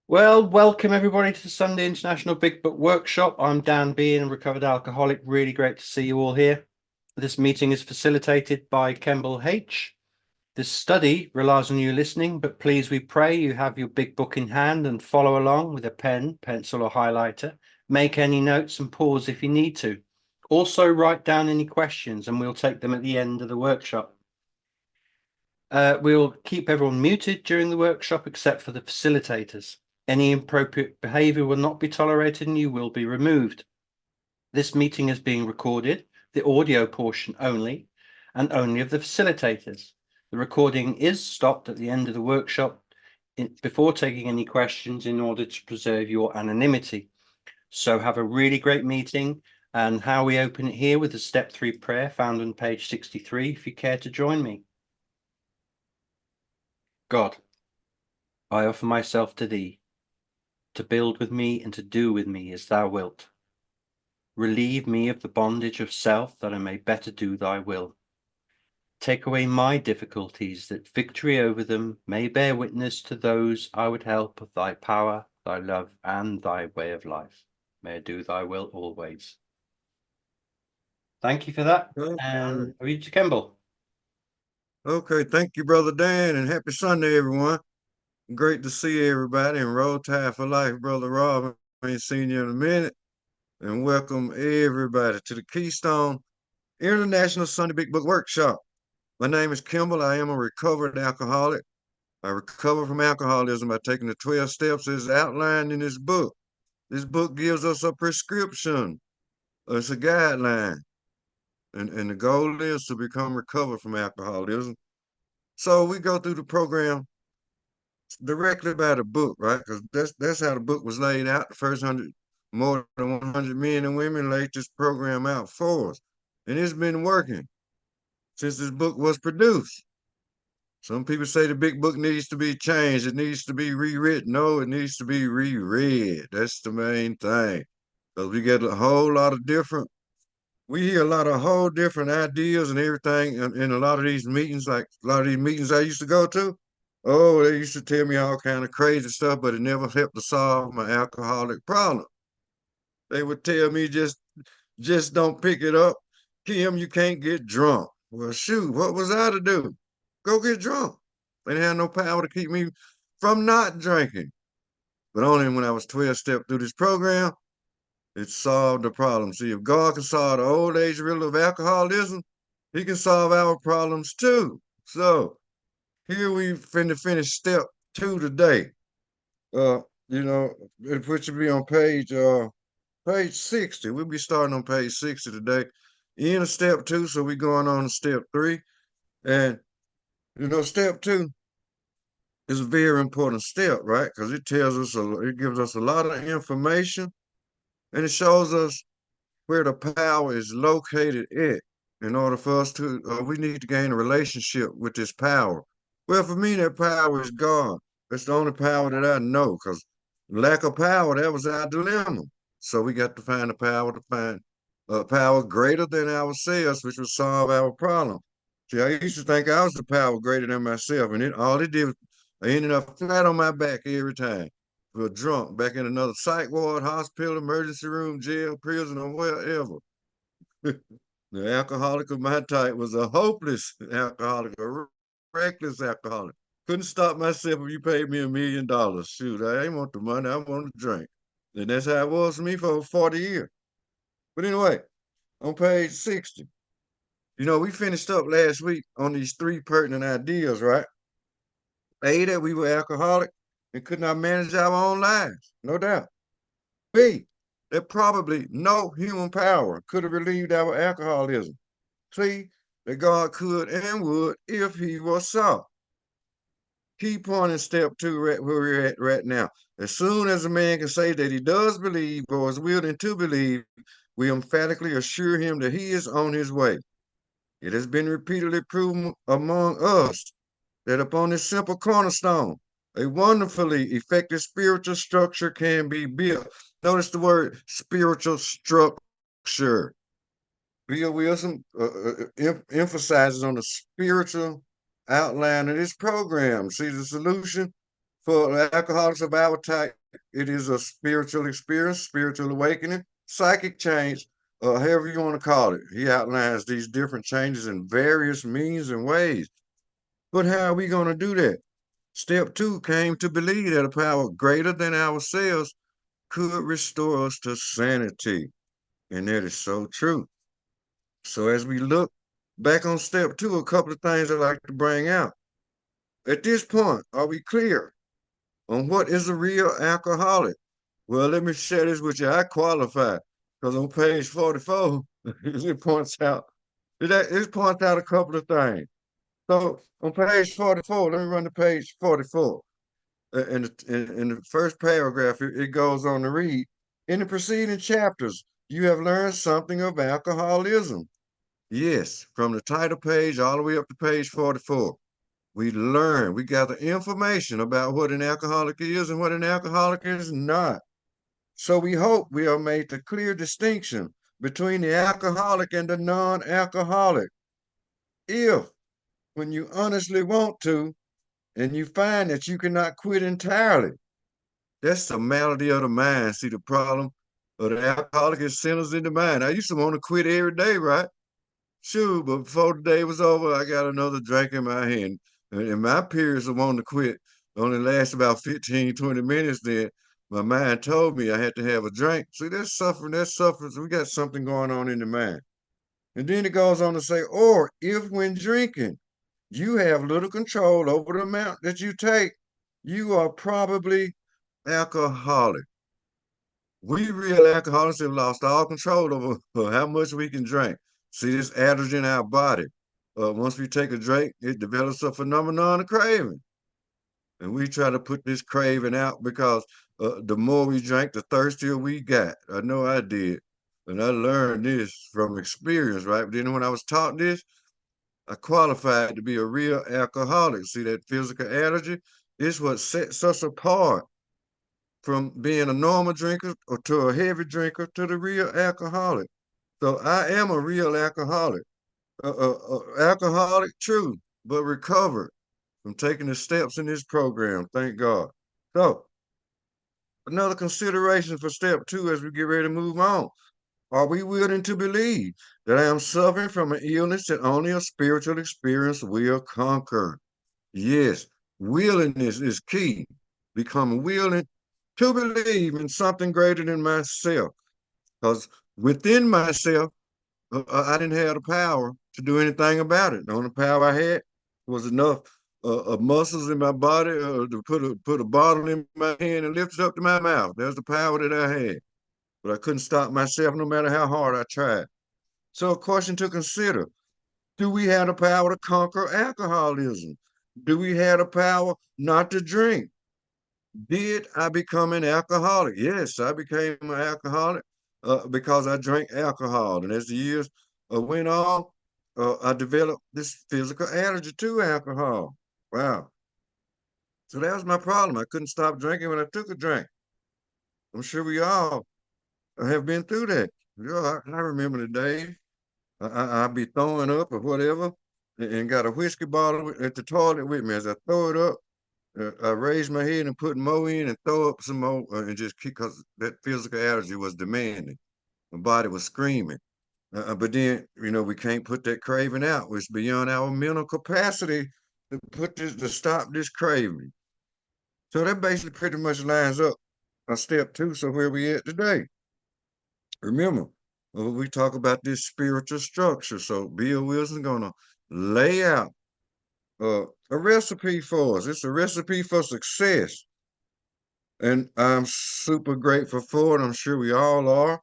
Well, welcome everybody to the Sunday International Big Book Workshop. I'm Dan Bean, a recovered alcoholic. Really great to see you all here. This meeting is facilitated by Kemble H. This study relies on you listening, but please, we pray you have your big book in hand and follow along with a pen, pencil, or highlighter. Make any notes and pause if you need to. Also, write down any questions and we'll take them at the end of the workshop. We'll keep everyone muted during the workshop except for the facilitators. Any inappropriate behavior will not be tolerated and you will be removed. This meeting is being recorded, the audio portion only, and only of the facilitators. The recording is stopped at the end of the workshop before taking any questions in order to preserve your anonymity. So have a really great meeting, and how we open it here with the step 3 prayer found on page 63 if you care to join me. God, I offer myself to thee, to build with me and to do with me as thou wilt. Relieve me of the bondage of self, that I may better do thy will. Take away my difficulties, that victory over them may bear witness to those I would help of thy power, thy love, and thy way of life. May I do thy will always. Thank you for that. And over to Kemble. Okay, thank you, Brother Dan, and happy Sunday, everyone. Great to see everybody, and roll tide for life, Brother Rob. I ain't seen you in a minute. And welcome everybody to the Keystone International Sunday Big Book Workshop. My name is Kimball. I am a recovered alcoholic. I recovered from alcoholism by taking the 12 steps as outlined in this book. This book gives us a prescription. It's a guideline. And the goal is to become recovered from alcoholism. So we go through the program directly by the book, right? Because that's how the book was laid out. The first more than 100 men and women laid this program out for us. And it's been working since this book was produced. Some people say the big book needs to be changed. It needs to be rewritten. No, it needs to be reread. That's the main thing. Because we get a whole lot of different, we hear a lot of whole different ideas and everything in a lot of these meetings, like a lot of these meetings I used to go to. Oh, they used to tell me all kind of crazy stuff, but it never helped to solve my alcoholic problem. They would tell me just don't pick it up. Kim, you can't get drunk. Well, shoot, what was I to do? Go get drunk. They had no power to keep me from not drinking. But only when I was 12 step through this program, it solved the problem. See, if God can solve the old age riddle of alcoholism, he can solve our problems too. So here we finna finish step 2 today. Uh, it should be on page 60. We'll be starting on page 60 today. In of step 2, so we're going on to step 3. And step 2 is a very important step, right? Because it gives us a lot of information, and it shows us where the power is located at. In order for us to, we need to gain a relationship with this power. Well, for me, that power is God. That's the only power that I know, because lack of power, that was our dilemma. So we got to find the power to find a power greater than ourselves, which would solve our problem. See, I used to think I was the power greater than myself, and all it did was I ended up flat on my back every time. For drunk, back in another psych ward, hospital, emergency room, jail, prison, or wherever. The alcoholic of my type was a hopeless alcoholic, a reckless alcoholic. Couldn't stop myself if you paid me $1 million. Shoot, I ain't want the money, I want to drink. And that's how it was for me for 40 years. But anyway, on page 60, we finished up last week on these 3 pertinent ideas, right? A, that we were alcoholic and could not manage our own lives, no doubt. B, that probably no human power could have relieved our alcoholism. C, that God could and would if he was sought. Key point in step 2, right where we're at right now. As soon as a man can say that he does believe or is willing to believe, we emphatically assure him that he is on his way. It has been repeatedly proven among us that upon this simple cornerstone, a wonderfully effective spiritual structure can be built. Notice the word spiritual structure. Bill Wilson emphasizes on the spiritual outline of this program. See, the solution For the Alcoholics of our type, it is a spiritual experience, spiritual awakening, psychic change, or however you want to call it. He outlines these different changes in various means and ways. But how are we going to do that? Step 2 came to believe that a power greater than ourselves could restore us to sanity. And that is so true. So as we look back on step 2, a couple of things I'd like to bring out. At this point, are we clear on what is a real alcoholic? Well, let me share this with you. I qualify because on page 44, it points out a couple of things. So on page 44, let me run to page 44. In the first paragraph, it goes on to read, in the preceding chapters, you have learned something of alcoholism. Yes, from the title page all the way up to page 44. We gather information about what an alcoholic is and what an alcoholic is not. So we hope we have made the clear distinction between the alcoholic and the non-alcoholic. If, when you honestly want to, and you find that you cannot quit entirely, that's the malady of the mind. See, the problem of the alcoholic is sinners in the mind. I used to want to quit every day, right? Sure, but before the day was over, I got another drink in my hand. And my periods of wanting to quit only last about 15, 20 minutes. Then my mind told me I had to have a drink. See, that's suffering, So we got something going on in the mind. And then it goes on to say, or if when drinking, you have little control over the amount that you take, you are probably alcoholic. We real alcoholics have lost all control over how much we can drink. See, this adderage in our body. Once we take a drink, it develops a phenomenon of craving. And we try to put this craving out because the more we drink, the thirstier we got. I know I did. And I learned this from experience, right? But then when I was taught this, I qualified to be a real alcoholic. See, that physical allergy is what sets us apart from being a normal drinker or to a heavy drinker to the real alcoholic. So I am a real alcoholic. Alcoholic, true, but recovered from taking the steps in this program. Thank God. So another consideration for step 2 as we get ready to move on. Are we willing to believe that I am suffering from an illness that only a spiritual experience will conquer? Yes, willingness is key. Become willing to believe in something greater than myself. Because within myself, I didn't have the power to do anything about it. The only power I had was enough of muscles in my body to put a bottle in my hand and lift it up to my mouth. That's the power that I had. But I couldn't stop myself no matter how hard I tried. So a question to consider, do we have the power to conquer alcoholism? Do we have the power not to drink? Did I become an alcoholic? Yes, I became an alcoholic because I drank alcohol. And as the years went on, I developed this physical allergy to alcohol. Wow. So that was my problem. I couldn't stop drinking when I took a drink. I'm sure we all have been through that. Yeah, I remember the days. I'd be throwing up or whatever and got a whiskey bottle at the toilet with me. As I throw it up, I raise my head and put more in and throw up some more and just keep, because that physical allergy was demanding. My body was screaming. But then, we can't put that craving out. It's beyond our mental capacity to stop this craving. So that basically pretty much lines up on step 2. So where we at today? Remember, we talk about this spiritual structure. So Bill Wilson gonna lay out a recipe for us. It's a recipe for success. And I'm super grateful for it. I'm sure we all are.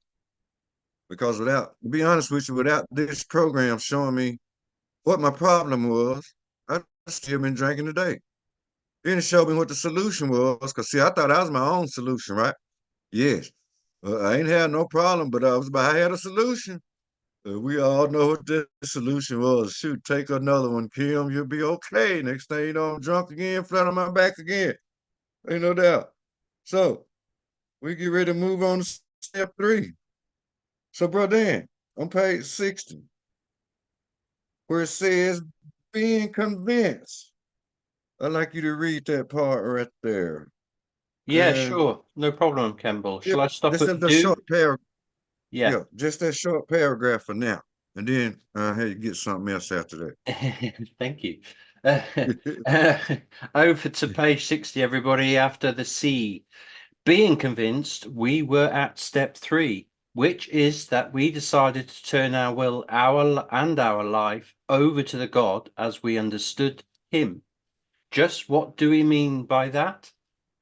Because to be honest with you, without this program showing me what my problem was, I'd still been drinking today. Then it showed me what the solution was. Because, see, I thought I was my own solution, right? Yes. I ain't had no problem, but I had a solution. We all know what the solution was. Shoot, take another one, Kim. You'll be okay. Next thing you know, I'm drunk again, flat on my back again. Ain't no doubt. So we get ready to move on to step 3. So, Brother Dan, on page 60, where it says being convinced I'd like you to read that part right there. Yeah, And sure. No problem, Kemble. yeah, Shall I stop this is at the short do? paragraph. Yeah. Yeah, just that short paragraph for now. And then hey, you get something else after Thank you. Uh, that. over to page 60, everybody, after the C. Being convinced, we were at step 3, which is that we decided to turn our will, our life over to the God as we understood him. Just what do we mean by that?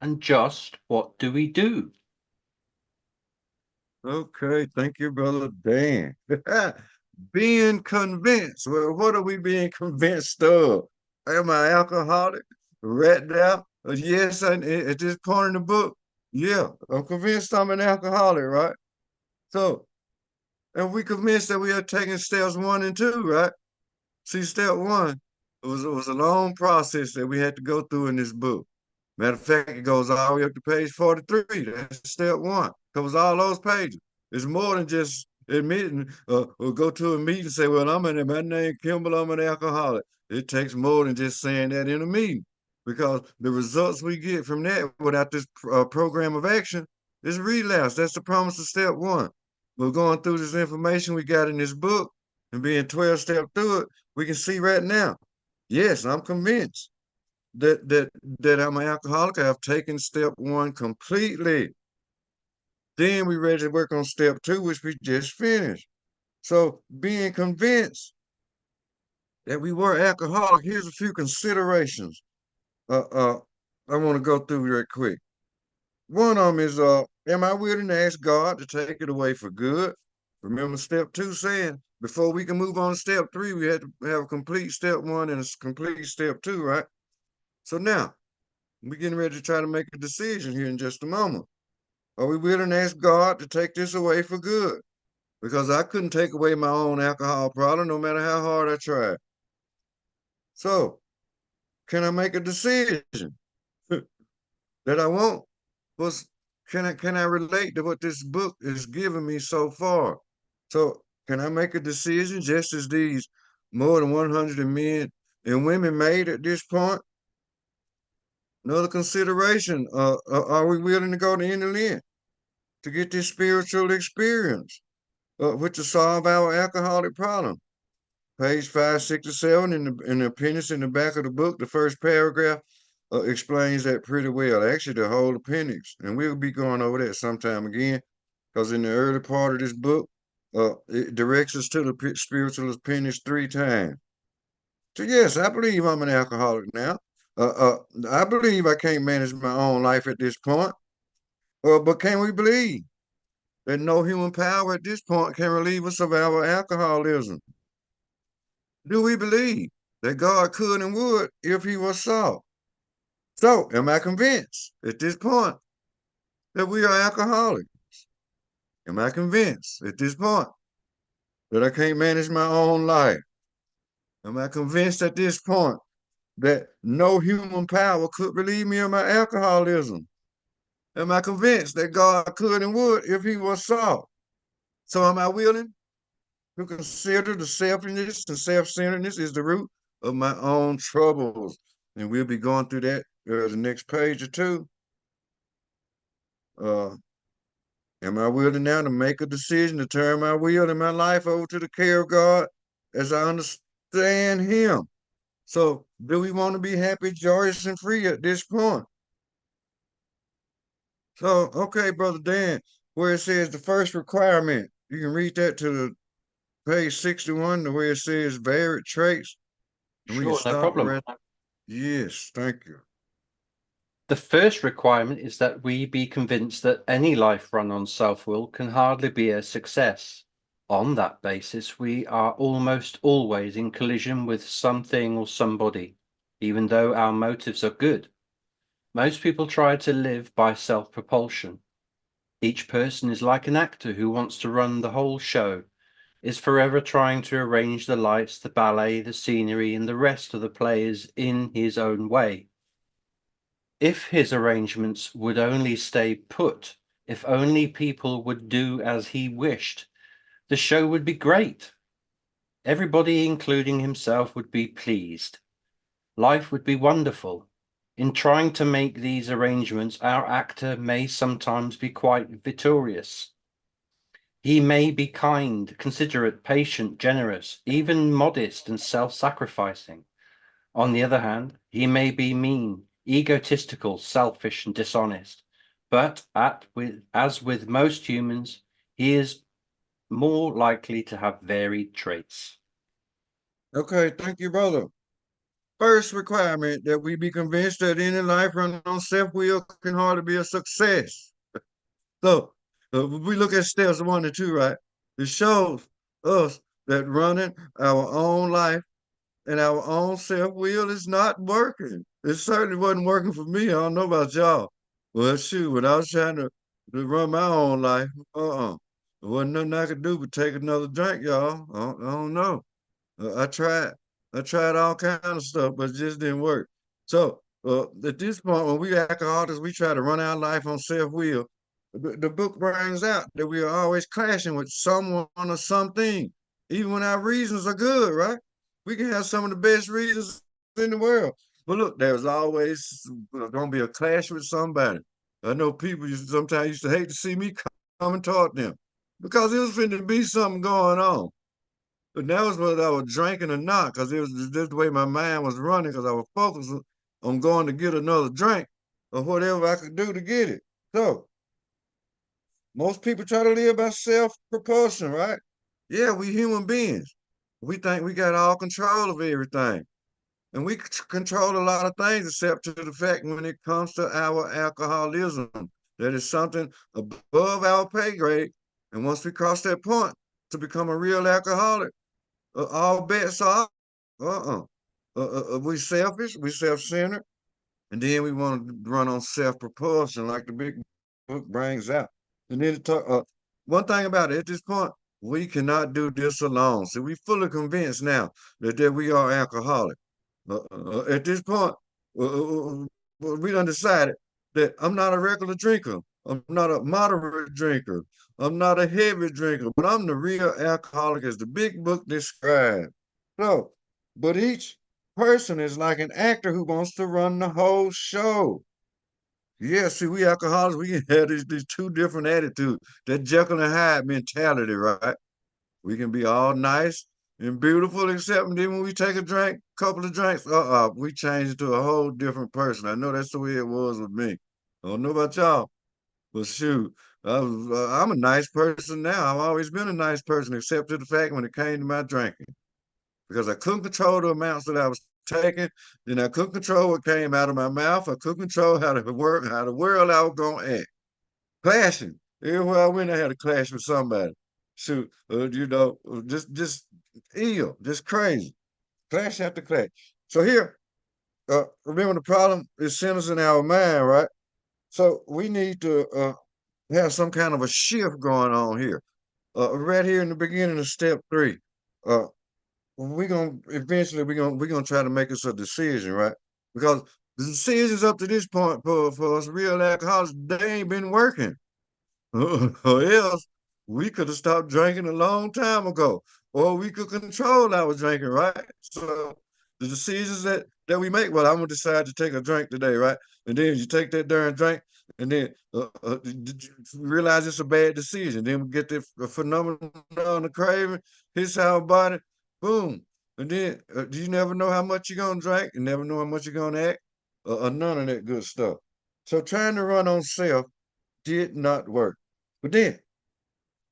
And just what do we do? Okay, thank you, brother Dan. Being convinced. Well, what are we being convinced of? Am I alcoholic? Right now? Yes, at this point in the book, yeah, I'm convinced I'm an alcoholic, right? So, and we convinced that we are taking steps 1 and 2, right? See, step 1 was a long process that we had to go through in this book. Matter of fact, it goes all the way up to page 43. That's step 1. Covers all those pages. It's more than just admitting or go to a meeting and say, well, my name Kimball, I'm an alcoholic. It takes more than just saying that in a meeting, because the results we get from that without this program of action is relapse. That's the promise of step 1. We're going through this information we got in this book and being 12 steps through it, we can see right now. Yes, I'm convinced that I'm an alcoholic. I've taken step 1 completely. Then we ready to work on step 2, which we just finished. So being convinced that we were alcoholic, here's a few considerations. I want to go through real quick. One of them is, am I willing to ask God to take it away for good? Remember step 2 saying, before we can move on to step 3, we had to have a complete step 1 and a complete step 2, right? So now, we're getting ready to try to make a decision here in just a moment. Are we willing to ask God to take this away for good? Because I couldn't take away my own alcohol problem no matter how hard I tried. So, can I make a decision that I won't? Was can I relate to what this book is giving me so far? So, can I make a decision just as these more than 100 men and women made at this point? Another consideration: are we willing to go to any length to get this spiritual experience, which to solve our alcoholic problem? Page 567 in the appendix in the back of the book, the first paragraph explains that pretty well. Actually, the whole appendix, and we'll be going over that sometime again, because in the early part of this book, it directs us to the spiritual appendix 3 times. So yes, I believe I'm an alcoholic now. I believe I can't manage my own life at this point. But can we believe that no human power at this point can relieve us of our alcoholism? Do we believe that God could and would if he was so? So, am I convinced at this point that we are alcoholics? Am I convinced at this point that I can't manage my own life? Am I convinced at this point that no human power could relieve me of my alcoholism? Am I convinced that God could and would if he was so? So, am I willing to consider the selfishness and self-centeredness is the root of my own troubles? And we'll be going through that the next page or two. Am I willing now to make a decision to turn my will and my life over to the care of God as I understand him? So do we want to be happy, joyous, and free at this point? So, okay, Brother Dan, where it says the first requirement, you can read that to the page 61, to where it says varied traits, and we can Sure, no stop problem. right. Yes, thank you. The first requirement is that we be convinced that any life run on self-will can hardly be a success. On that basis, we are almost always in collision with something or somebody, even though our motives are good. Most people try to live by self-propulsion. Each person is like an actor who wants to run the whole show, is forever trying to arrange the lights, the ballet, the scenery, and the rest of the players in his own way. If his arrangements would only stay put, if only people would do as he wished, the show would be great. Everybody, including himself, would be pleased. Life would be wonderful. In trying to make these arrangements, our actor may sometimes be quite victorious. He may be kind, considerate, patient, generous, even modest and self-sacrificing. On the other hand, he may be mean, egotistical, selfish, and dishonest. But as with most humans, he is more likely to have varied traits. Okay, thank you, brother. First requirement that we be convinced that any life run on self-will can hardly be a success. So we look at steps 1 and 2, right? It shows us that running our own life and our own self-will is not working. It certainly wasn't working for me. I don't know about y'all. Well, shoot, when I was trying to run my own life, there wasn't nothing I could do but take another drink, y'all. I don't know. I tried all kind of stuff, but it just didn't work. So at this point, when we alcoholics, we try to run our life on self-will. The book brings out that we are always clashing with someone or something, even when our reasons are good, right? We can have some of the best reasons in the world. But look, there's always going to be a clash with somebody. I know people sometimes used to hate to see me come and talk to them because it was going to be something going on. But that was whether I was drinking or not, because it was just the way my mind was running, because I was focused on going to get another drink or whatever I could do to get it. So most people try to live by self-propulsion, right? Yeah, we human beings. We think we got all control of everything. And we control a lot of things except to the fact when it comes to our alcoholism. That is something above our pay grade. And once we cross that point to become a real alcoholic, all bets are we selfish, we self-centered, and then we want to run on self-propulsion like the big book brings out. And then one thing about it, at this point, we cannot do this alone. So we fully convinced now that we are alcoholic. At this point, we done decided that I'm not a regular drinker. I'm not a moderate drinker. I'm not a heavy drinker, but I'm the real alcoholic as the big book described. So, but each person is like an actor who wants to run the whole show. Yeah, see, we alcoholics, we can have these two different attitudes, that Jekyll and Hyde mentality, right? We can be all nice and beautiful, except then when we take a drink, couple of drinks, we change into a whole different person. I know that's the way it was with me. I don't know about y'all, but shoot, I'm a nice person now. I've always been a nice person, except to the fact when it came to my drinking, because I couldn't control the amounts that I was taking, then I couldn't control what came out of my mouth. I couldn't control how the world I was gonna act. Clashing. Everywhere I went, I had a clash with somebody. Shoot, just ill, just crazy. Clash after clash. So here, remember the problem is centers in our mind, right? So we need to have some kind of a shift going on here. Right here in the beginning of step 3. We're gonna try to make us a decision, right? Because the decisions up to this point for us real alcoholics, they ain't been working. Or else we could have stopped drinking a long time ago, or we could control our drinking, right? So the decisions that we make, well, I'm gonna decide to take a drink today, right? And then you take that darn drink, and then did you realize it's a bad decision. Then we get the phenomenon of the craving, hits our body, boom. And then you never know how much you're gonna drink, you never know how much you're gonna act, or none of that good stuff. So trying to run on self did not work. But then,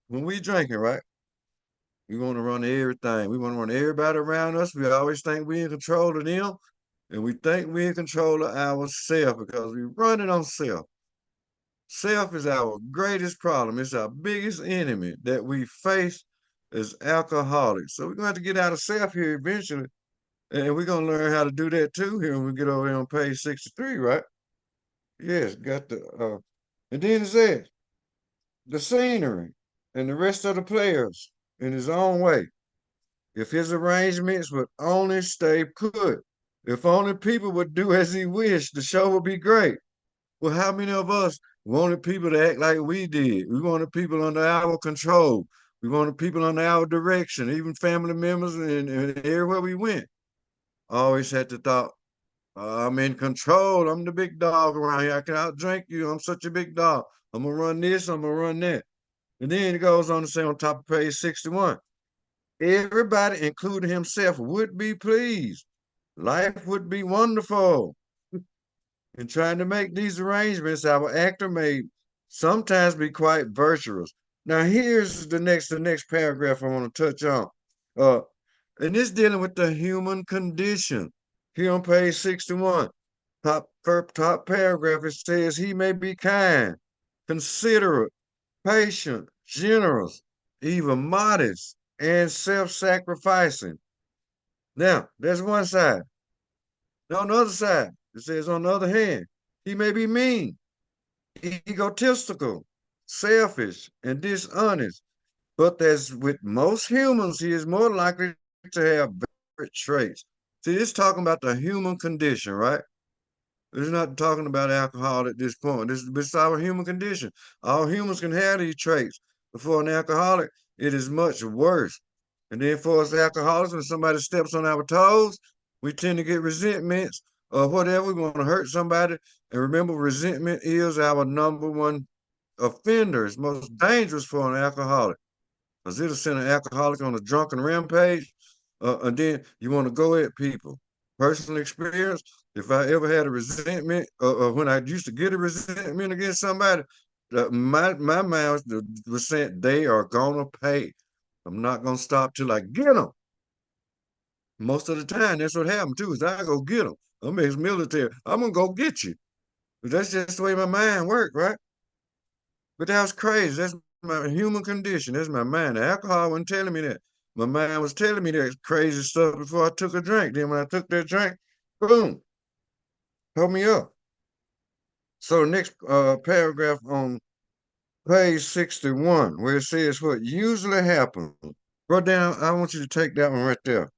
when we drinking, right, we want to run everything. We want to run everybody around us. We always think we in control of them, and we think we in control of ourselves because we running on self. Self is our greatest problem. It's our biggest enemy that we face as alcoholics. So we're going to have to get out of self here eventually, and we're going to learn how to do that too here when we get over here on page 63, right? Yes, got the, and then it says, the scenery and the rest of the players in his own way. If his arrangements would only stay put, if only people would do as he wished, the show would be great. Well, how many of us wanted people to act like we did? We wanted people under our control. We wanted people under our direction, even family members and everywhere we went. I always had the thought, I'm in control. I'm the big dog around here. I can outdrink you. I'm such a big dog. I'm gonna run this. I'm gonna run that. And then it goes on to say on top of page 61, everybody, including himself, would be pleased. Life would be wonderful. In trying to make these arrangements, our actor may sometimes be quite virtuous. Now, here's the next paragraph I want to touch on. Uh, and this dealing with the human condition. Here on page 61, top paragraph, it says he may be kind, considerate, patient, generous, even modest, and self-sacrificing. Now, there's one side. Now, on the other side, it says, on the other hand, he may be mean, egotistical, selfish, and dishonest. But as with most humans, he is more likely to have bad traits. See, it's talking about the human condition, right? It's not talking about alcohol at this point. This is our human condition. All humans can have these traits. But for an alcoholic, it is much worse. And then for us alcoholics, when somebody steps on our toes, we tend to get resentments or whatever. We want to hurt somebody. And remember, resentment is our number one offender. It's most dangerous for an alcoholic. Because it'll send an alcoholic on a drunken rampage. And then you want to go at people. Personal experience, if I ever had a resentment, or when I used to get a resentment against somebody, my mind was saying they are gonna pay. I'm not gonna stop till I get them. Most of the time, that's what happened too. Is I go get them. I'm ex-military. I'm gonna go get you. But that's just the way my mind worked, right? But that was crazy. That's my human condition. That's my mind. The alcohol wasn't telling me that. My mind was telling me that crazy stuff before I took a drink. Then when I took that drink, boom, help me up. So the next paragraph on page 61, where it says what usually happens. Wrote down, I want you to take that one right there,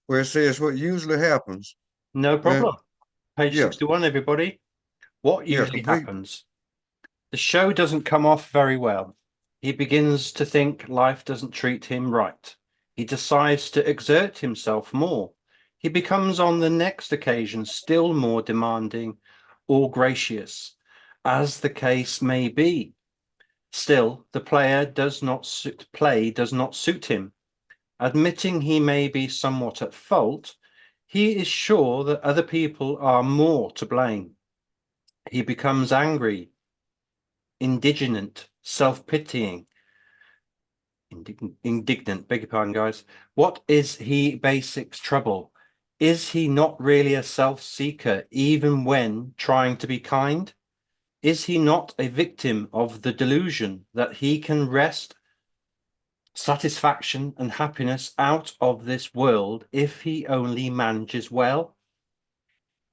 where it says what usually happens. No And problem. Page yeah, 61, everybody. What yeah, usually complete. happens? The show doesn't come off very well. He begins to think life doesn't treat him right. He decides to exert himself more. He becomes on the next occasion still more demanding or gracious, as the case may be. Still, the play does not suit him. Admitting he may be somewhat at fault, he is sure that other people are more to blame. He becomes angry, indignant, self-pitying, indignant, beg your pardon, guys. What is he basic's trouble? Is he not really a self-seeker even when trying to be kind? Is he not a victim of the delusion that he can wrest satisfaction and happiness out of this world if he only manages well?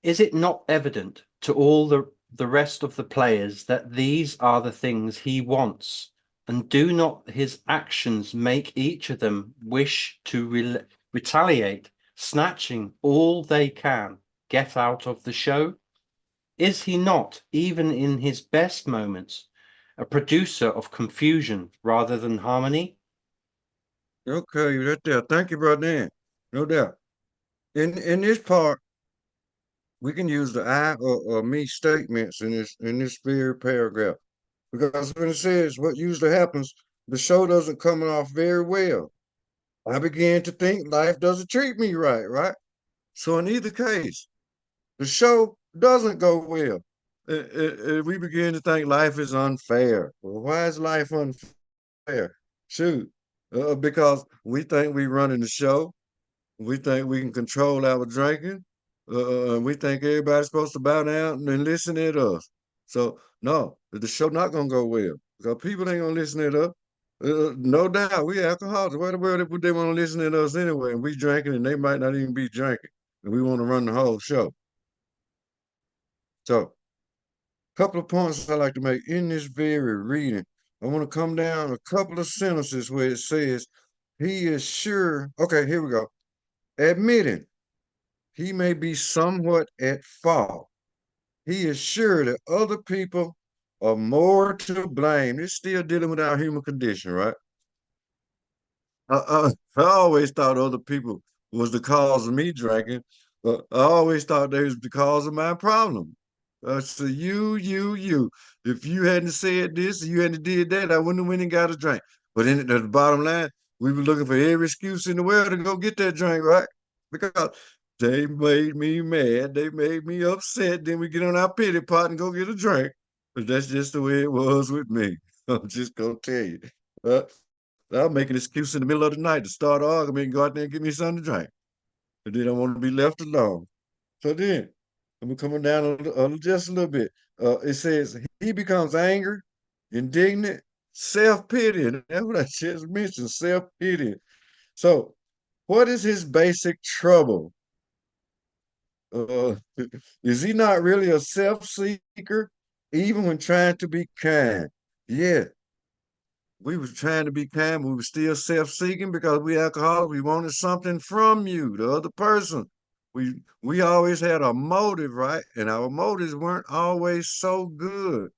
Is it not evident to all the rest of the players that these are the things he wants? And do not his actions make each of them wish to retaliate, snatching all they can get out of the show? Is he not, even in his best moments, a producer of confusion rather than harmony? Okay, right there. Thank you, brother Dan. No doubt. In this part, we can use the I or me statements in this very paragraph. Because when it says what usually happens, the show doesn't come off very well. I began to think life doesn't treat me right, right? So in either case, the show doesn't go well. We begin to think life is unfair. Well, why is life unfair? Shoot, because we think we running the show. We think we can control our drinking. We think everybody's supposed to bow down and listen at us. So no, the show not gonna go well because people ain't gonna listen at us. No doubt, we alcoholics. Why the world would they want to listen to us anyway? And we drinking, and they might not even be drinking, and we want to run the whole show. So, a couple of points I like to make in this very reading. I want to come down a couple of sentences where it says, "He is sure." Okay, here we go. Admitting he may be somewhat at fault. He is sure that other people are more to blame. It's still dealing with our human condition, right? I always thought other people was the cause of me drinking, I always thought they was the cause of my problem. I said, you. If you hadn't said this, you hadn't did that, I wouldn't have went and got a drink. But in the bottom line, we were looking for every excuse in the world to go get that drink, right? Because they made me mad. They made me upset. Then we get on our pity pot and go get a drink. But that's just the way it was with me. I'm just gonna tell you. Uh, I'll make an excuse in the middle of the night to start an argument and go out there and get me something to drink. And then I want to be left alone. So then, I'm coming down just a little bit. It says he becomes angry, indignant, self-pitying. That's what I just mentioned, self-pitying. So, what is his basic trouble? Uh, is he not really a self-seeker, even when trying to be kind? Yeah, we was trying to be kind, but we were still self-seeking because we alcoholics. We wanted something from you, the other person. We always had a motive, right? And our motives weren't always so good.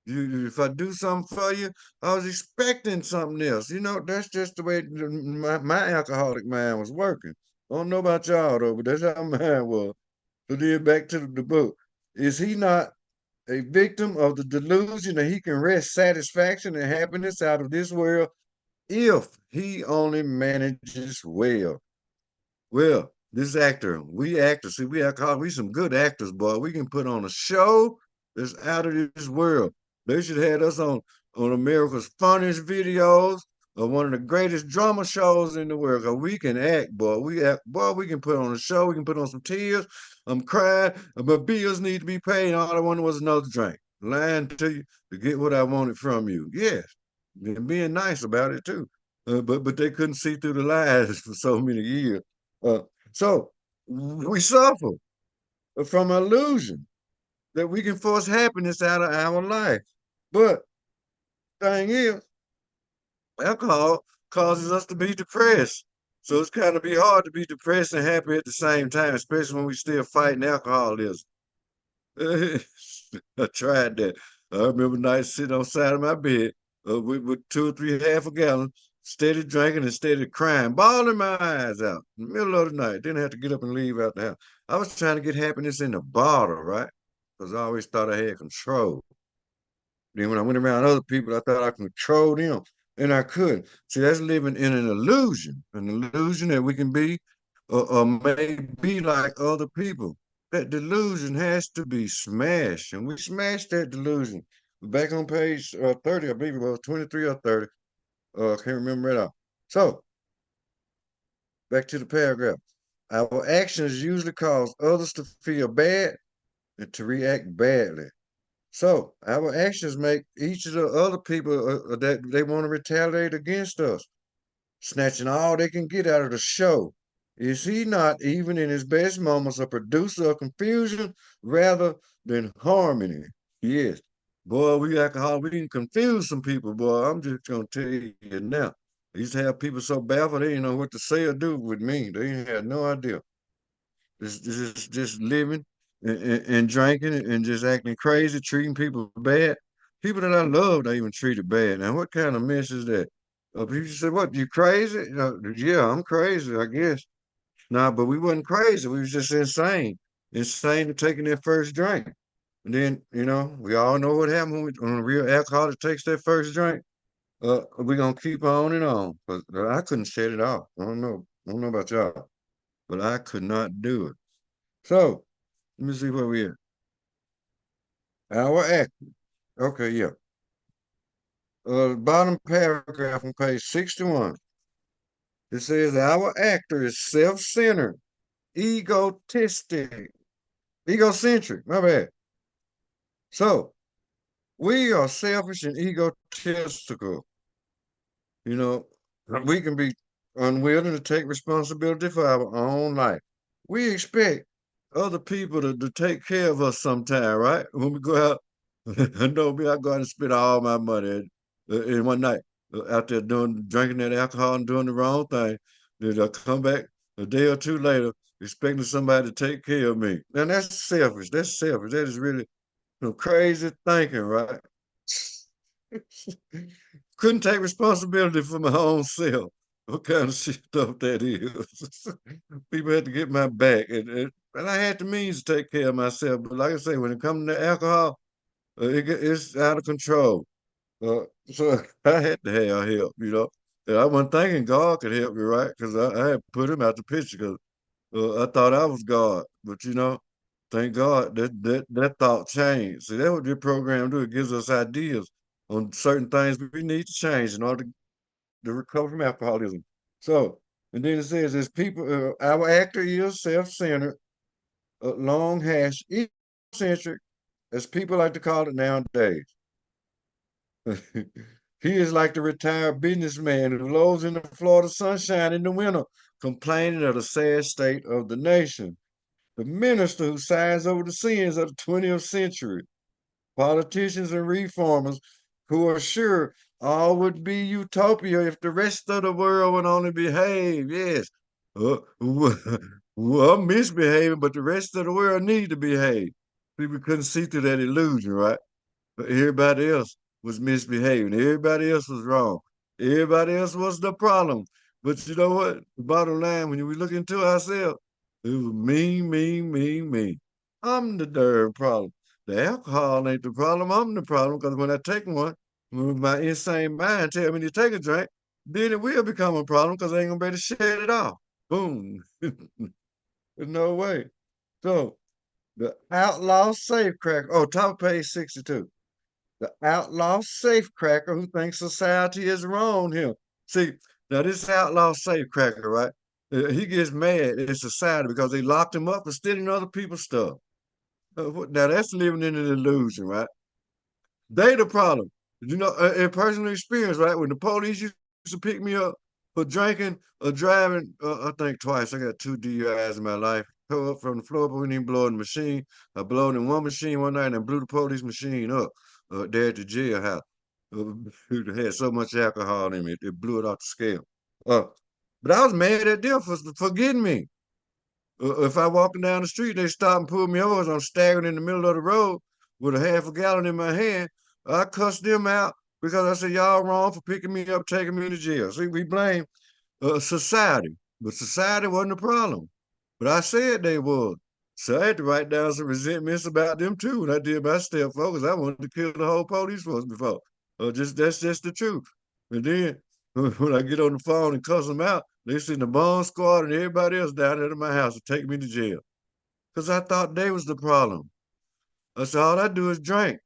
If I do something for you, I was expecting something else. That's just the way my alcoholic mind was working. I don't know about y'all though, but that's how mine was. So then back to the book. Is he not a victim of the delusion that he can wrest satisfaction and happiness out of this world if he only manages well? Well, this actor, we actors, see, we alcoholics, we some good actors, boy. We can put on a show that's out of this world. They should have us on America's Funniest Videos or one of the greatest drama shows in the world. Cause we can act, boy. We can put on a show. We can put on some tears. I'm crying, but bills need to be paid. All I wanted was another drink. Lying to you to get what I wanted from you. Yes, and being nice about it too. But they couldn't see through the lies for so many years. Uh, so we suffer from illusion that we can force happiness out of our life. But thing is, alcohol causes us to be depressed. So it's kind of be hard to be depressed and happy at the same time, especially when we still fighting alcoholism. I tried that. I remember nights sitting on the side of my bed with 2 or 3 half a gallon, steady drinking and steady crying, bawling my eyes out in the middle of the night. Didn't have to get up and leave out the house. I was trying to get happiness in the bottle, right? Because I always thought I had control. Then when I went around other people, I thought I could control them, and I couldn't. See, that's living in an illusion that we can be or may be like other people. That delusion has to be smashed, and we smashed that delusion. Back on page 30, I believe it was 23 or 30. I can't remember it all. So, back to the paragraph. Our actions usually cause others to feel bad and to react badly. So our actions make each of the other people that they want to retaliate against us, snatching all they can get out of the show. Is he not, even in his best moments, a producer of confusion rather than harmony? Yes. Boy, we alcohol, we can confuse some people, boy. I'm just gonna tell you now. I used to have people so baffled they didn't know what to say or do with me. They had no idea. Just living and drinking and just acting crazy, treating people bad. People that I loved, I even treated bad. Now, what kind of mess is that? People say, "What? You crazy?" Yeah, I'm crazy, I guess. Nah, but we wasn't crazy. We was just insane to taking their first drink. And then, we all know what happened when a real alcoholic takes their first drink. We're gonna keep on and on. But I couldn't shut it off. I don't know about y'all, but I could not do it. So let me see where we at. Our act. Okay, yeah. Bottom paragraph on page 61. It says our actor is self-centered, egotistic, egocentric. My bad. So we are selfish and egotistical. You know, we can be unwilling to take responsibility for our own life. We expect other people to take care of us sometime, right? When we go out, I know me, I go out and spend all my money in one night out there drinking that alcohol and doing the wrong thing. Then I come back a day or two later expecting somebody to take care of me. And that's selfish. That's selfish. That is really some crazy thinking, right? Couldn't take responsibility for my own self. what kind of shit stuff that is. People had to get my back, and I had the means to take care of myself. But like I say, when it comes to alcohol, it's out of control. So I had to have help, you know. And I wasn't thinking God could help me, right? Because I had put him out the picture because I thought I was God. But you know, thank God that thought changed. See, that's what this program do. It gives us ideas on certain things we need to change in order to recover from alcoholism. So, and then it says, as people, our actor is self-centered, long hash, egocentric, as people like to call it nowadays. He is like the retired businessman who loads in the Florida sunshine in the winter, complaining of the sad state of the nation. The minister who signs over the sins of the 20th century. Politicians and reformers who are sure all would be utopia if the rest of the world would only behave. Yes. Well, I'm misbehaving, but the rest of the world need to behave. People couldn't see through that illusion, right? But everybody else was misbehaving. Everybody else was wrong. Everybody else was the problem. But you know what? The bottom line, when we look into ourselves, it was me. I'm the darn problem. The alcohol ain't the problem. I'm the problem because when I take one, when my insane mind tell me to take a drink, then it will become a problem because I ain't gonna be able to shut it off. Boom. There's no way. So the outlaw safecracker. Oh, top of page 62. The outlaw safecracker who thinks society is wrong him. See, now this outlaw safecracker, right? He gets mad at society because they locked him up for stealing other people's stuff. Now that's living in an illusion, right? They the problem. You know, in personal experience, right? When the police used to pick me up for drinking or driving, I think twice. I got 2 DUIs in my life. Go up from the floor, but we didn't blow the machine. I blew it in one machine one night and blew the police machine up there at the jailhouse. It had so much alcohol in it, it blew it off the scale. Uh, but I was mad at them for getting me. If I walking down the street, they stop and pull me over as I'm staggering in the middle of the road with a half a gallon in my hand. I cuss them out because I said, y'all wrong for picking me up, taking me to jail. See, we blame society, but society wasn't the problem. But I said they was. So I had to write down some resentments about them too when I did my step focus. I wanted to kill the whole police force before. That's just the truth. And then when I get on the phone and cuss them out, they send the bomb squad and everybody else down there to my house to take me to jail. Because I thought they was the problem. I said, all I do is drink.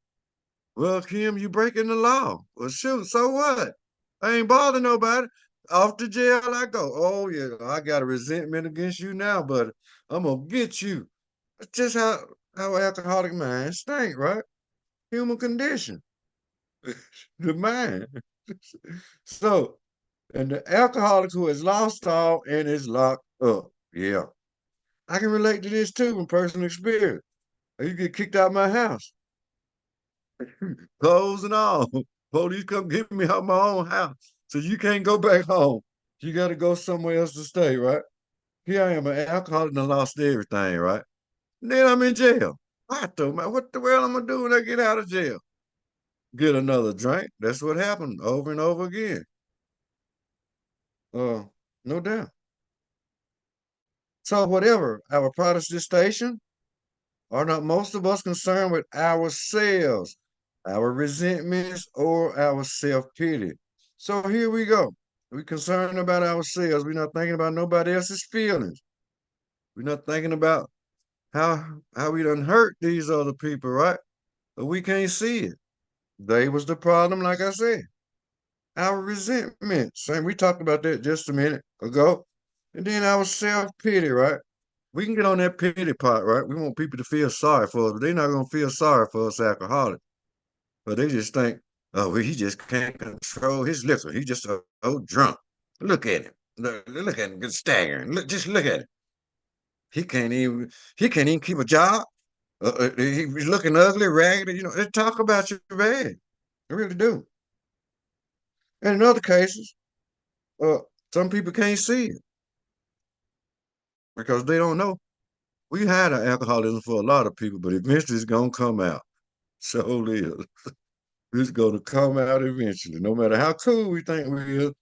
Well, Kim, you breaking the law. Well, shoot, so what? I ain't bothering nobody. Off to jail I go. Oh, yeah, I got a resentment against you now, but I'm going to get you. That's just how alcoholic minds think, right? Human condition. The mind. So, and the alcoholic who has lost all and is locked up. Yeah. I can relate to this too from personal experience. You get kicked out of my house, clothes and all. Police come get me out of my own house. So you can't go back home. You got to go somewhere else to stay, right? Here I am, an alcoholic and I lost everything, right? And then I'm in jail. I thought, man, what the hell I'm gonna do when I get out of jail? Get another drink. That's what happened over and over again. No doubt. So whatever, our Protestant station, are not most of us concerned with ourselves, our resentments, or our self-pity? So here we go. We're concerned about ourselves. We're not thinking about nobody else's feelings. We're not thinking about how we done hurt these other people, right? But we can't see it. They was the problem, like I said. Our resentments, and we talked about that just a minute ago. And then our self-pity, right? We can get on that pity part, right? We want people to feel sorry for us, but they're not gonna feel sorry for us alcoholics. But they just think, oh, well, he just can't control his liquor. He just so drunk. Look at him. Look at him, just staggering. Just look at him. He can't even keep a job. He's looking ugly, ragged. You know, they talk about you bad. They really do. And in other cases, uh, some people can't see it because they don't know. We had an alcoholism for a lot of people, but eventually it's gonna come out. So is. It's gonna come out eventually. No matter how cool we think we is,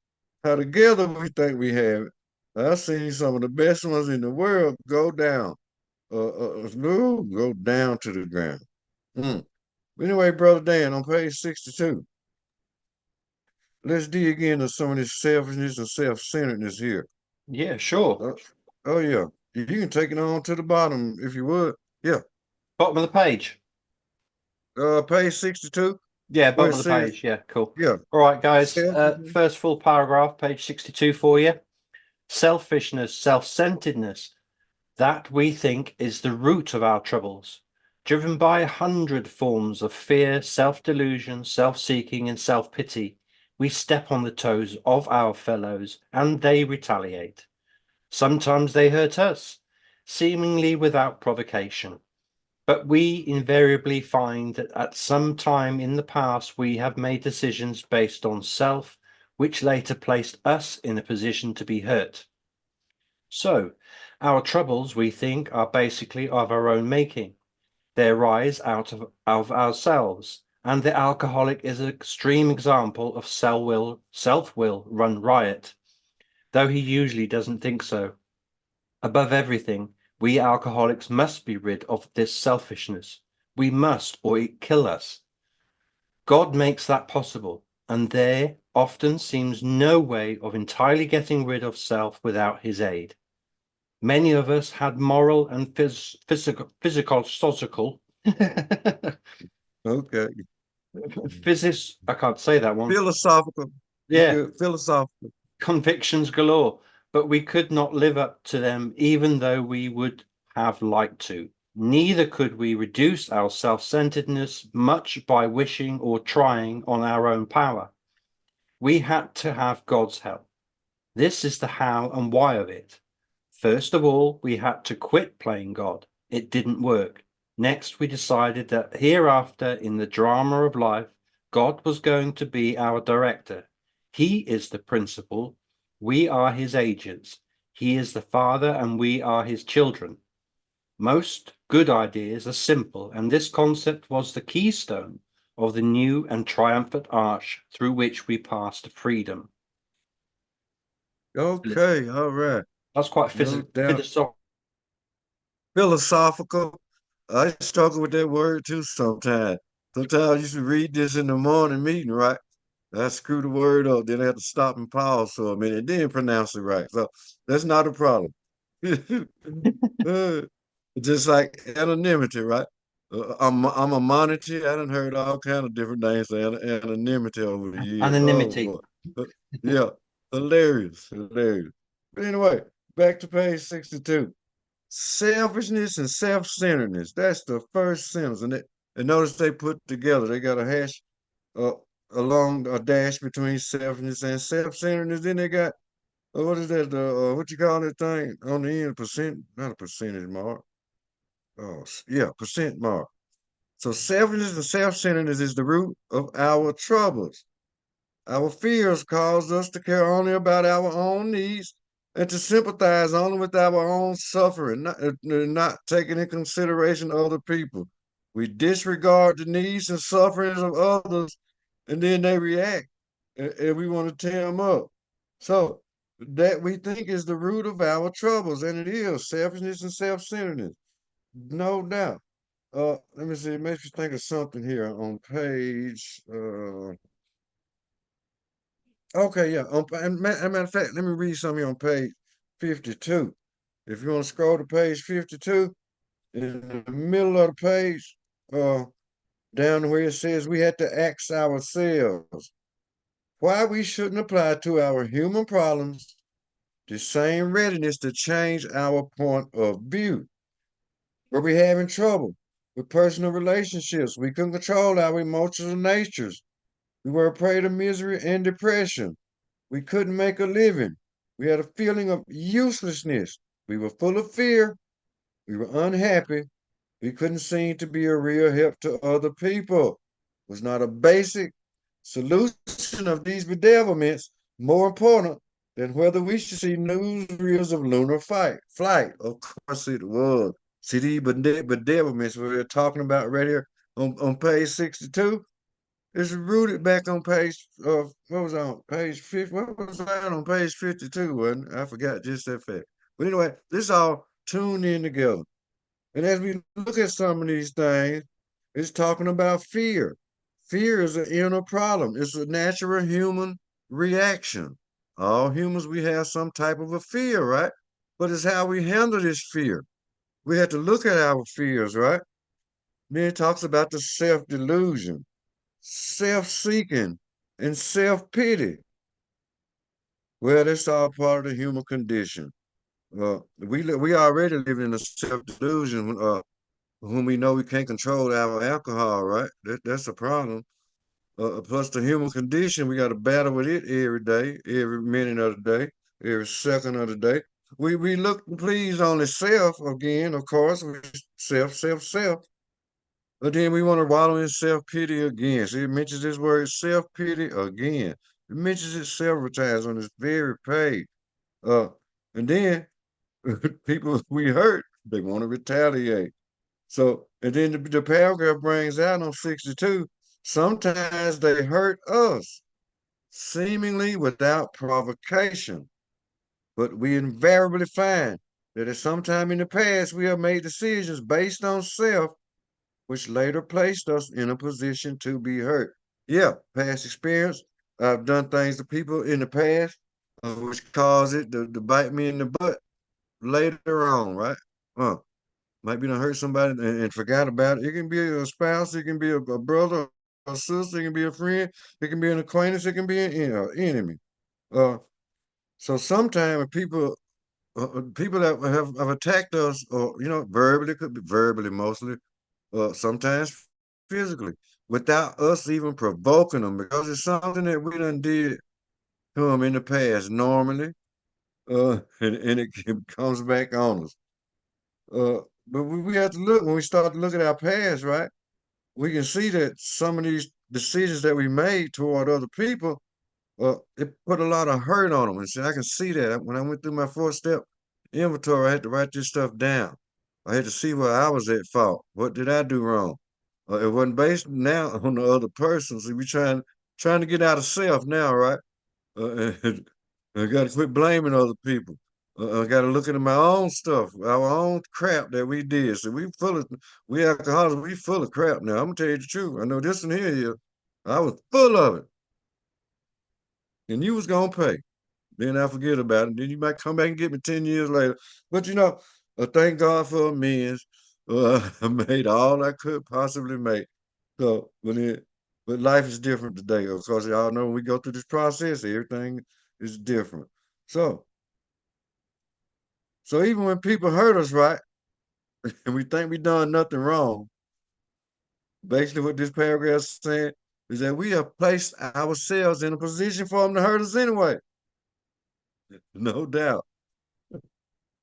how together we think we have it. I've seen some of the best ones in the world go down. No, go down to the ground. Mm. Anyway, Brother Dan, on page 62, let's dig into some of this selfishness and self-centeredness here. Yeah, sure. Uh, oh, yeah. You can take it on to the bottom if you would. Yeah. Bottom of the page. Page 62, Yeah, where bottom it of the says, page. Yeah, cool. yeah, All right, guys. selfishness. First full paragraph, page 62 for you. Selfishness, self-centeredness, that we think is the root of our troubles, driven by 100 forms of fear, self-delusion, self-seeking, and self-pity. We step on the toes of our fellows and they retaliate. Sometimes they hurt us, seemingly without provocation. But we invariably find that at some time in the past we have made decisions based on self, which later placed us in a position to be hurt. So, our troubles, we think, are basically of our own making. They arise out of ourselves, and the alcoholic is an extreme example of self-will run riot, though he usually doesn't think so. Above everything, we alcoholics must be rid of this selfishness. We must, or it kill us. God makes that possible, and there often seems no way of entirely getting rid of self without his aid. Many of us had moral and social, Okay. physics, I can't say that one. Philosophical. You Yeah, good? Philosophical. convictions galore, but we could not live up to them even though we would have liked to. Neither could we reduce our self-centeredness much by wishing or trying on our own power. We had to have God's help. This is the how and why of it. First of all, we had to quit playing God. It didn't work. Next, we decided that hereafter, in the drama of life, God was going to be our director. He is the principal. We are his agents. He is the father and we are his children. Most good ideas are simple, and this concept was the keystone of the new and triumphant arch through which we pass to freedom. Okay, all right. That's quite No doubt. Philosophical. I struggle with that word too sometimes. Sometimes you should read this in the morning meeting, right? I screw the word up, then I have to stop and pause for a minute and then pronounce it right. So that's not a problem. Uh, just like anonymity, right? I'm a monitor. I done heard all kind of different names for anonymity over the years. Oh Anonymity. boy. Yeah, hilarious, hilarious. But anyway, back to page 62. Selfishness and self-centeredness. That's the first sentence. And notice they put together, they got a hash uh, along a dash between selfishness and self-centeredness. Then they got what is that? What you call that thing on the end? Percent, not a percentage mark. Oh, yeah, percent mark. So selfishness and self-centeredness is the root of our troubles. Our fears cause us to care only about our own needs and to sympathize only with our own suffering, not taking in consideration other people. We disregard the needs and sufferings of others, and then they react, and we want to tear them up. So that we think is the root of our troubles, and it is selfishness and self-centeredness, no doubt. Let me see. It makes me think of something here on page. Okay, yeah. And matter of fact, let me read something here on page 52. If you want to scroll to page 52, in the middle of the page, down where it says we had to ask ourselves why we shouldn't apply to our human problems the same readiness to change our point of view. Where we're having trouble with personal relationships, we couldn't control our emotional natures. We were a prey to misery and depression. We couldn't make a living. We had a feeling of uselessness. We were full of fear. We were unhappy. We couldn't seem to be a real help to other people. Was not a basic solution of these bedevilments more important than whether we should see newsreels of lunar flight? Of course it was. See these bedevilments we're talking about right here on page 62? It's rooted back on page what was on page 50? What was that on page 52? Wasn't it? I forgot just that fact. But anyway, this all tuned in together. And as we look at some of these things, it's talking about fear. Fear is an inner problem. It's a natural human reaction. All humans, we have some type of a fear, right? But it's how we handle this fear. We have to look at our fears, right? Then it talks about the self-delusion, self-seeking, and self-pity. Well, that's all part of the human condition. We already live in a self-delusion when we know we can't control our alcohol, right? That's a problem. Plus the human condition, we got to battle with it every day, every minute of the day, every second of the day. We look to please only self again, of course, self. But then we want to wallow in self-pity again. See, it mentions this word self-pity again. It mentions it several times on this very page. Uh, and then people we hurt, they want to retaliate. So, and then the paragraph brings out on 62, sometimes they hurt us, seemingly without provocation. But we invariably find that at some time in the past, we have made decisions based on self which later placed us in a position to be hurt. Yeah, past experience. I've done things to people in the past, which caused it to bite me in the butt later on, right? Might be to hurt somebody and forgot about it. It can be a spouse, it can be a brother, a sister, it can be a friend, it can be an acquaintance, it can be an enemy. Uh, so sometimes people that have attacked us, or verbally, could be verbally mostly, sometimes physically, without us even provoking them, because it's something that we done did to them in the past normally, and it comes back on us. But we have to look when we start to look at our past, right? We can see that some of these decisions that we made toward other people, it put a lot of hurt on them. And so I can see that when I went through my 4-step inventory, I had to write this stuff down. I had to see where I was at fault. What did I do wrong? It wasn't based now on the other person. So we trying to get out of self now, right? And I got to quit blaming other people. I got to look into my own stuff, our own crap that we did. So we alcoholics, we full of crap now. I'm gonna tell you the truth. I know this one here, I was full of it, and you was gonna pay. Then I forget about it. Then you might come back and get me 10 years later. But thank God for amends. I made all I could possibly make. So, but life is different today. Of course, y'all know when we go through this process, everything is different. So, so even when people hurt us, right, and we think we done nothing wrong, basically what this paragraph saying is that we have placed ourselves in a position for them to hurt us anyway. No doubt.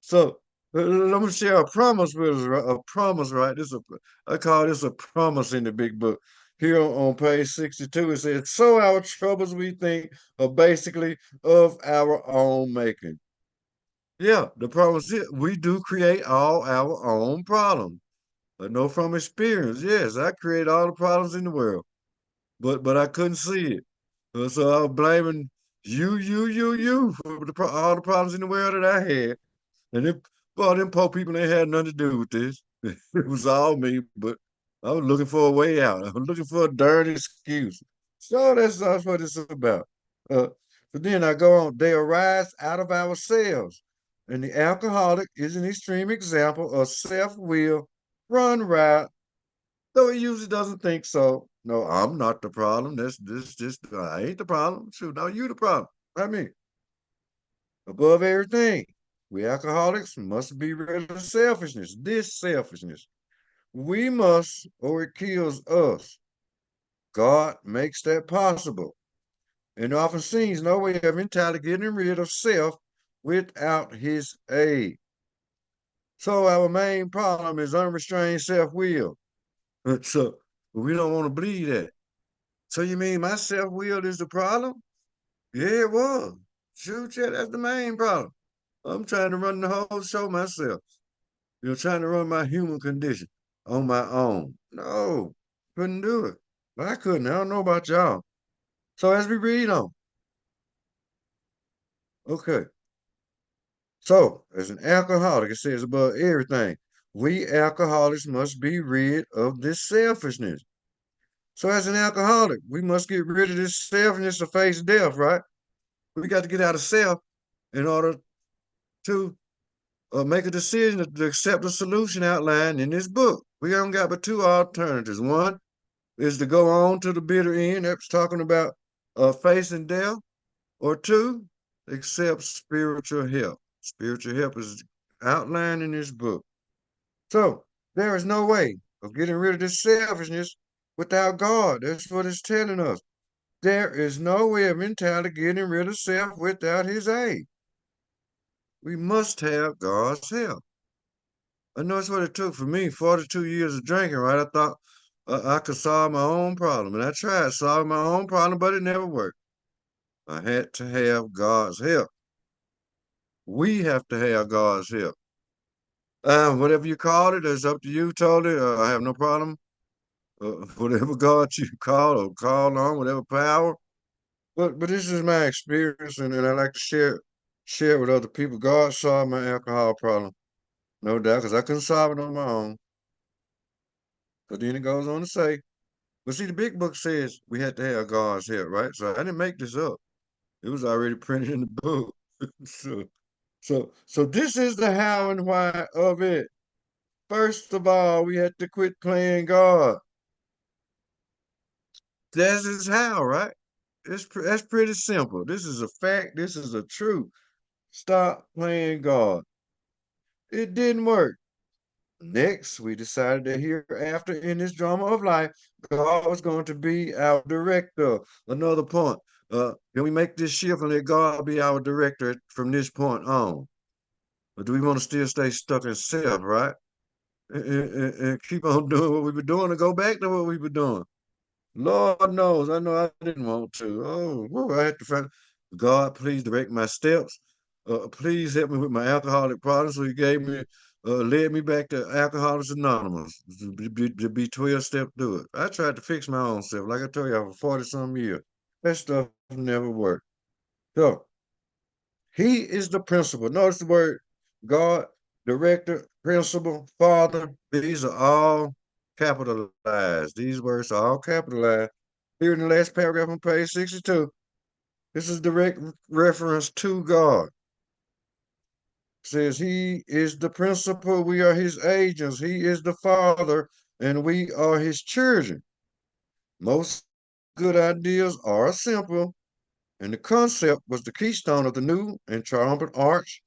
So let me share a promise with us, right? A promise, right? I call this a promise in the big book. Here on page 62, it says, so our troubles we think are basically of our own making. Yeah, the promise is we do create all our own problems. I know from experience, yes, I create all the problems in the world, but I couldn't see it. So I was blaming you for all the problems in the world that I had. And them poor people ain't had nothing to do with this. It was all me, but I was looking for a way out. I was looking for a dirty excuse. So that's what it's about. Uh, but then I go on, they arise out of ourselves. And the alcoholic is an extreme example of self-will run riot, though he usually doesn't think so. No, I'm not the problem. I ain't the problem. Shoot, no, you the problem. I mean, above everything, we alcoholics must be rid of selfishness, this selfishness. We must, or it kills us. God makes that possible. And often seems no way of entirely getting rid of self without his aid. So our main problem is unrestrained self-will. So we don't want to believe that. So you mean my self-will is the problem? Yeah, it was. Shoot, yeah, that's the main problem. I'm trying to run the whole show myself. Trying to run my human condition on my own. No, couldn't do it. I couldn't. I don't know about y'all. So as we read on, okay. So as an alcoholic, it says above everything, we alcoholics must be rid of this selfishness. So as an alcoholic, we must get rid of this selfishness to face death, right? We got to get out of self in order to make a decision to accept the solution outlined in this book. We haven't got but two alternatives. One is to go on to the bitter end. That's talking about facing death. Or two, accept spiritual help. Spiritual help is outlined in this book. So there is no way of getting rid of this selfishness without God. That's what it's telling us. There is no way of entirely getting rid of self without his aid. We must have God's help. I know it's what it took for me, 42 years of drinking, right? I thought I could solve my own problem. And I tried solving my own problem, but it never worked. I had to have God's help. We have to have God's help. Whatever you call it, it's up to you, totally. I have no problem. Whatever God you call or call on, whatever power. But this is my experience, and I like to share it with other people. God solved my alcohol problem, no doubt, because I couldn't solve it on my own. But then it goes on to say, but see, the big book says we had to have God's help, right? So I didn't make this up. It was already printed in the book. So this is the how and why of it. First of all, we had to quit playing God. That's is how, right? That's pretty simple. This is a fact. This is a truth. Stop playing God. It didn't work. Next, we decided that hereafter in this drama of life, God was going to be our director. Another point. Can we make this shift and let God be our director from this point on? Or do we want to still stay stuck in self, right? And keep on doing what we were doing and go back to what we were doing? Lord knows, I know I didn't want to. Oh, whoa, I had to find God, please direct my steps. Please help me with my alcoholic problem. So he led me back to Alcoholics Anonymous to be 12 step through it. I tried to fix my own self, like I told you, for 40 some years. That stuff never worked. So he is the principal. Notice the word God, director, principal, father. These are all capitalized. These words are all capitalized. Here in the last paragraph on page 62, this is direct reference to God. It says he is the principal, we are his agents. He is the father, and we are his children. Most good ideas are simple, and the concept was the keystone of the new and triumphant arch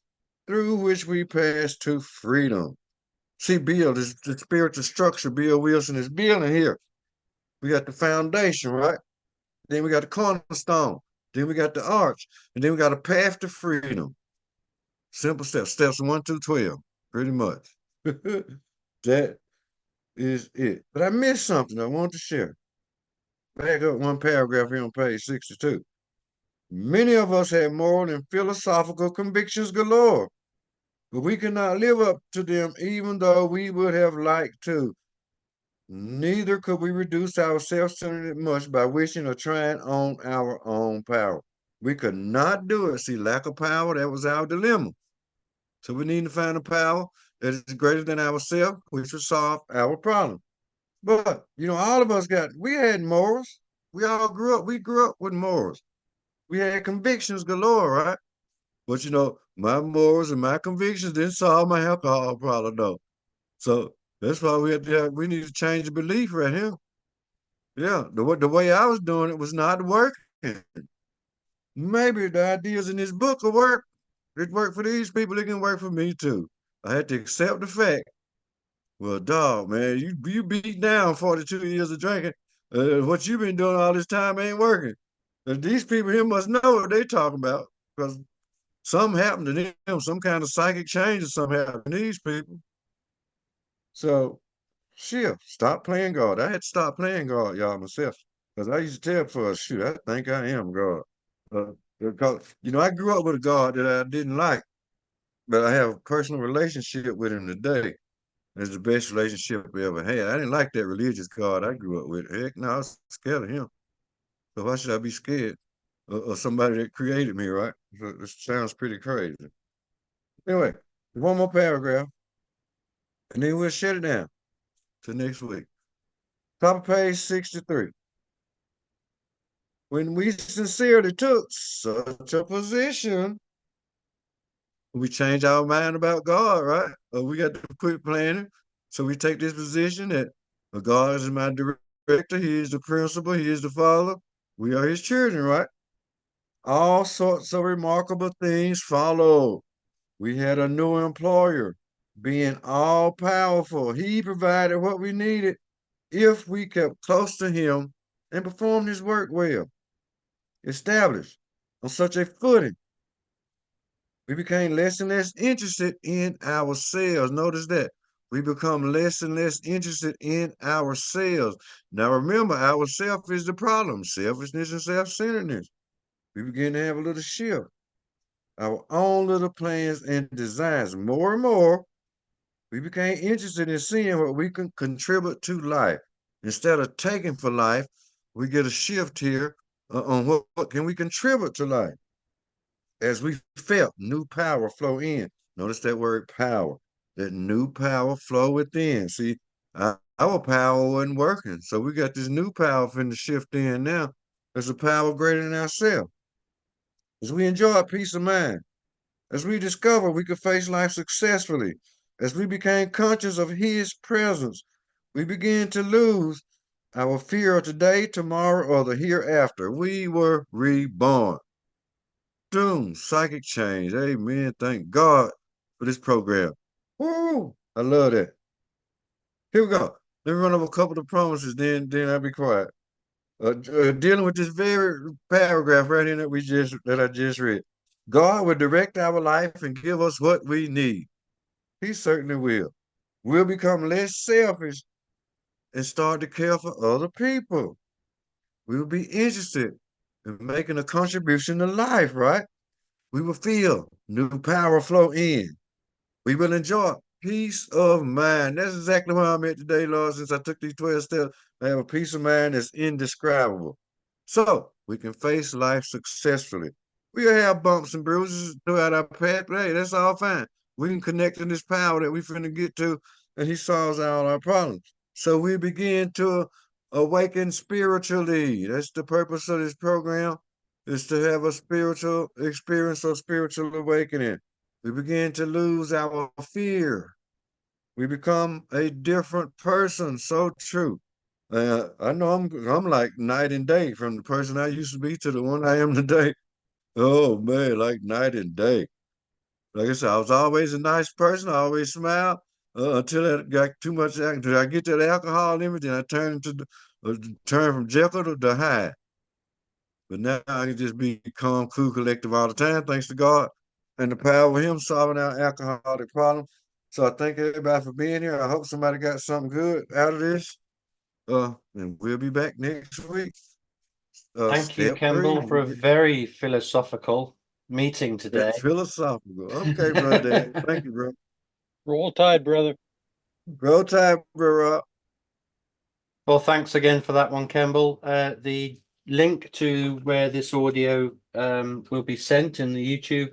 through which we pass to freedom. See, Bill, this the spiritual structure Bill Wilson is building here. We got the foundation, right? Then we got the cornerstone. Then we got the arch. And then we got a path to freedom. Simple steps. Steps 1 through 12, pretty much. That is it. But I missed something I want to share. Back up one paragraph here on page 62. Many of us have moral and philosophical convictions galore, but we cannot live up to them even though we would have liked to. Neither could we reduce our self-centeredness much by wishing or trying on our own power. We could not do it. See, lack of power, that was our dilemma. So we need to find a power that is greater than ourselves, which will solve our problem. But, all of us we had morals. We grew up with morals. We had convictions galore, right? But, my morals and my convictions didn't solve my alcohol problem, though. So that's why we need to change the belief right here. Yeah, the way I was doing it was not working. Maybe the ideas in this book will work. It worked for these people, it can work for me too. I had to accept the fact. Well, dog, man, you beat down 42 years of drinking. What you've been doing all this time ain't working. These people here must know what they're talking about because something happened to them, some kind of psychic change or something happened to these people. So, shift, stop playing God. I had to stop playing God, y'all, myself. Because I used to tell for shoot, I think I am God. Because, I grew up with a God that I didn't like, but I have a personal relationship with him today. It's the best relationship we ever had. I didn't like that religious God I grew up with. Heck no, I was scared of him. So why should I be scared of somebody that created me, right? So this sounds pretty crazy. Anyway, one more paragraph, and then we'll shut it down till next week. Top of page 63. When we sincerely took such a position, we change our mind about God, right? We got to quit planning. So we take this position that God is my director, He is the principal, He is the father. We are His children, right? All sorts of remarkable things follow. We had a new employer, being all powerful. He provided what we needed if we kept close to Him and performed His work well. Established on such a footing, we became less and less interested in ourselves. Notice that. We become less and less interested in ourselves. Now remember, ourself is the problem. Selfishness and self-centeredness. We begin to have a little shift. Our own little plans and designs. More and more, we became interested in seeing what we can contribute to life. Instead of taking for life, we get a shift here on what can we contribute to life. As we felt new power flow in. Notice that word power, that new power flow within. See, our power wasn't working. So we got this new power finna shift in now. There's a power greater than ourselves. As we enjoy peace of mind, as we discover we could face life successfully, as we became conscious of His presence, we began to lose our fear of today, tomorrow, or the hereafter. We were reborn. Doom, psychic change. Amen. Thank God for this program. Woo! I love that. Here we go. Let me run over a couple of promises, then I'll be quiet. Dealing with this very paragraph right here that I just read. God will direct our life and give us what we need. He certainly will. We'll become less selfish and start to care for other people. We'll be interested in making a contribution to life, right? We will feel new power flow in. We will enjoy peace of mind. That's exactly where I'm at today, Lord, since I took these 12 steps. I have a peace of mind that's indescribable. So we can face life successfully. We'll have bumps and bruises throughout our path, but hey, that's all fine. We can connect to this power that we finna get to, and He solves all our problems. So we begin to awaken spiritually. That's the purpose of this program, is to have a spiritual experience of spiritual awakening. We begin to lose our fear. We become a different person. So true. I know I'm like night and day from the person I used to be to the one I am today. Oh man, like night and day. Like I said, I was always a nice person. I always smiled until I got too much. Until I get that alcohol in me, then I turn from Jekyll to Hyde. But now I can just be calm, cool, collective all the time, thanks to God and the power of Him solving our alcoholic problem. So I thank everybody for being here. I hope somebody got something good out of this. And we'll be back next week. Thank you, Step 3. Campbell, for a very philosophical meeting today. Philosophical. Okay, brother. Thank you, bro. Roll Tide, brother. Roll Tide, bro. Well, thanks again for that one, Campbell. The link to where this audio will be sent in the YouTube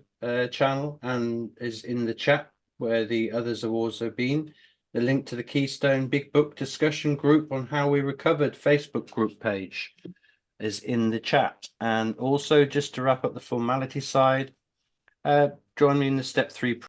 channel and is in the chat where the others have also been. The link to the Keystone Big Book discussion group on how we recovered Facebook group page is in the chat. And also, just to wrap up the formality side, join me in the step 3